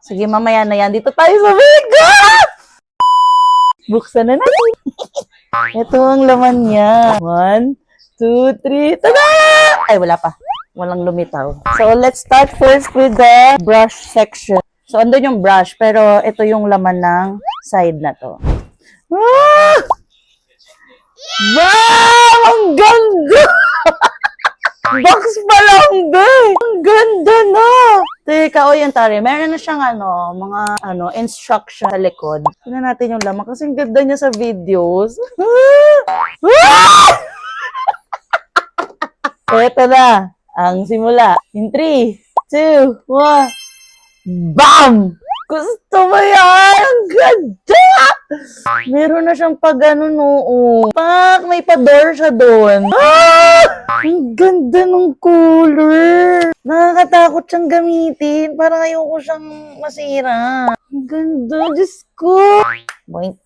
Sige, mamaya na yan. Dito tayo sa makeup! Buksan na natin. Ito ang laman niya. 1, 2, 3. Tada! Ay, wala pa. Walang lumitaw. So, let's start first with the brush section. So, andun yung brush, pero ito yung laman ng side na to. Ah! Wow! Ang ganda! Box pa lang, be! Ang ganda na! Teka, o yan, Tari. Meron na siyang mga instruction sa likod. Tignan natin yung laman kasi ang ganda niya sa videos. Ito na, ang simula. In 3, 2, 1. BAM! Gusto mo yan? Ang ganda! Meron na siyang pag-ano noo. Pak! May pa-door siya doon. Ah! Ang ganda ng color. Nakakatakot siyang gamitin. Parang ayoko siyang masira. Ang ganda. Diyos ko. Boink.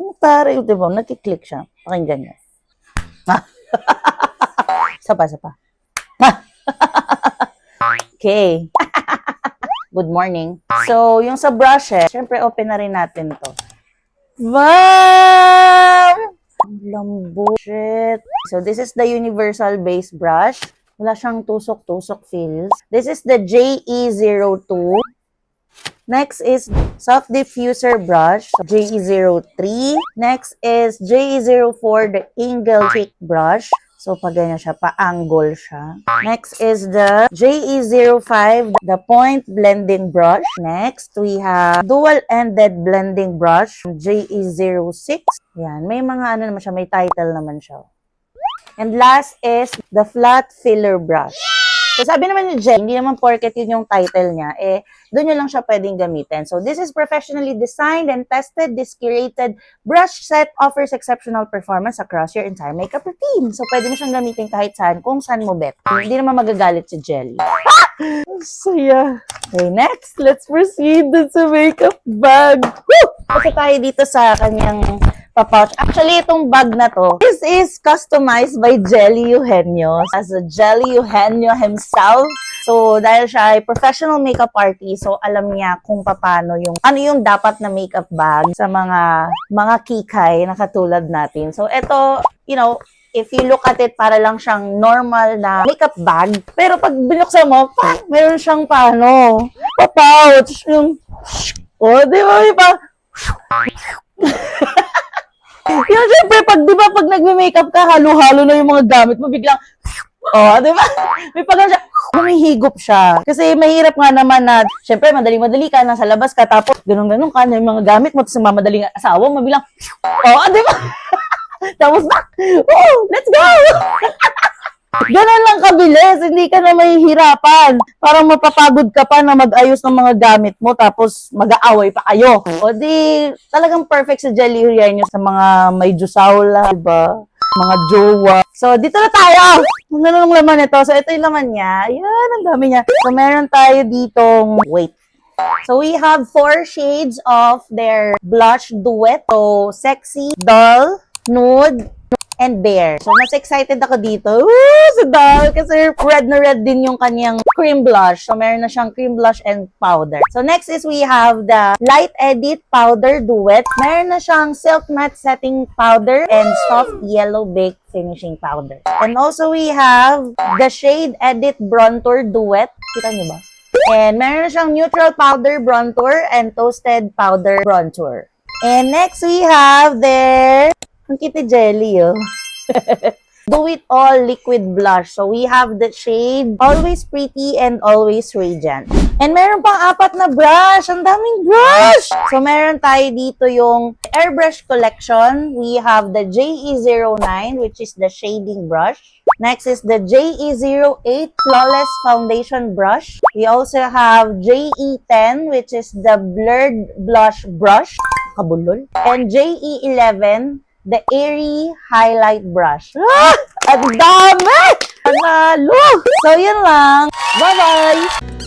Ang taray. Diba? Nakiklik siya. Pakinggan niya. Sapa. Okay. Good morning. So, yung sa brushes, syempre open na rin natin to. Wow! Ang lambo. Shit. So, this is the universal base brush. Wala siyang tusok-tusok feels. This is the JE02. Next is soft diffuser brush, JE03. Next is JE04, the angle thick brush. So, pag ganyan siya, pa-angle siya. Next is the JE05, the point blending brush. Next, we have dual-ended blending brush, JE06. Yan, may mga naman siya, may title naman siya. And last is the flat filler brush. So, sabi naman ni Jen, hindi naman porket yun yung title niya, doon nyo lang siya pwedeng gamitin. So, this is professionally designed and tested. This curated brush set offers exceptional performance across your entire makeup routine. So, pwede mo siyang gamitin kahit saan, kung saan mo bet. Hindi naman magagalit si Jelly. So, yeah. Okay, next, let's proceed sa makeup bag. Woo! Kasi tayo dito sa kanyang pouch. Actually, itong bag na to, this is customized by Jelly Eugenio as a Jelly Eugenio himself. So, dahil siya ay professional makeup artist, so alam niya kung paano ano yung dapat na makeup bag sa mga kikay na katulad natin. So, ito, if you look at it, para lang siyang normal na makeup bag. Pero pag binuksan mo, meron siyang pa-pouch. Yung, di ba? Yung syempre, pag nagme-makeup ka, halo-halo na yung mga gamit mo, biglang, di ba? May pagano siya, humihigop siya. Kasi mahirap nga naman na, syempre, madali-madali ka, nasa labas ka, tapos ganun-ganun ka, yung mga gamit mo, tapos mamadaling asawa mo, biglang, di ba? Tapos let's go! Ganun lang kabilis, hindi ka na mahihirapan. Parang mapapagod ka pa na mag-ayos ng mga gamit mo tapos mag-aaway pa kayo. O di, talagang perfect sa Jelly Eugenio sa mga may Diyosawla, diba? Mga jowa. So, dito na tayo! Ano na lang laman ito? So, ito yung laman niya. Yan, ang dami niya. So, meron tayo ditong, wait. So, we have 4 shades of their blush duet. So, sexy, dull, nude, and bare. So, mas excited ako dito. Sa doll! Kasi red na red din yung kanyang cream blush. So, meron na siyang cream blush and powder. So, next is we have the Light Edit Powder Duet. Meron na siyang Silk Matte Setting Powder and Soft Yellow Baked Finishing Powder. And also, we have the Shade Edit Bronzer Duet. Kita nyo ba? And meron na siyang Neutral Powder Bronzer and Toasted Powder Bronzer. And next, we have their ang kitty Jelly, Do It All Liquid Blush. So, we have the shade Always Pretty and Always Radiant. And meron pang 4 na brush. Ang daming brush! So, meron tayo dito yung Airbrush Collection. We have the JE09, which is the shading brush. Next is the JE08 Flawless Foundation Brush. We also have JE10, which is the Blurred Blush Brush. Kabulol. And JE11, the Airy Highlight Brush. Ang dami! Panalo! So, yun lang. Bye-bye!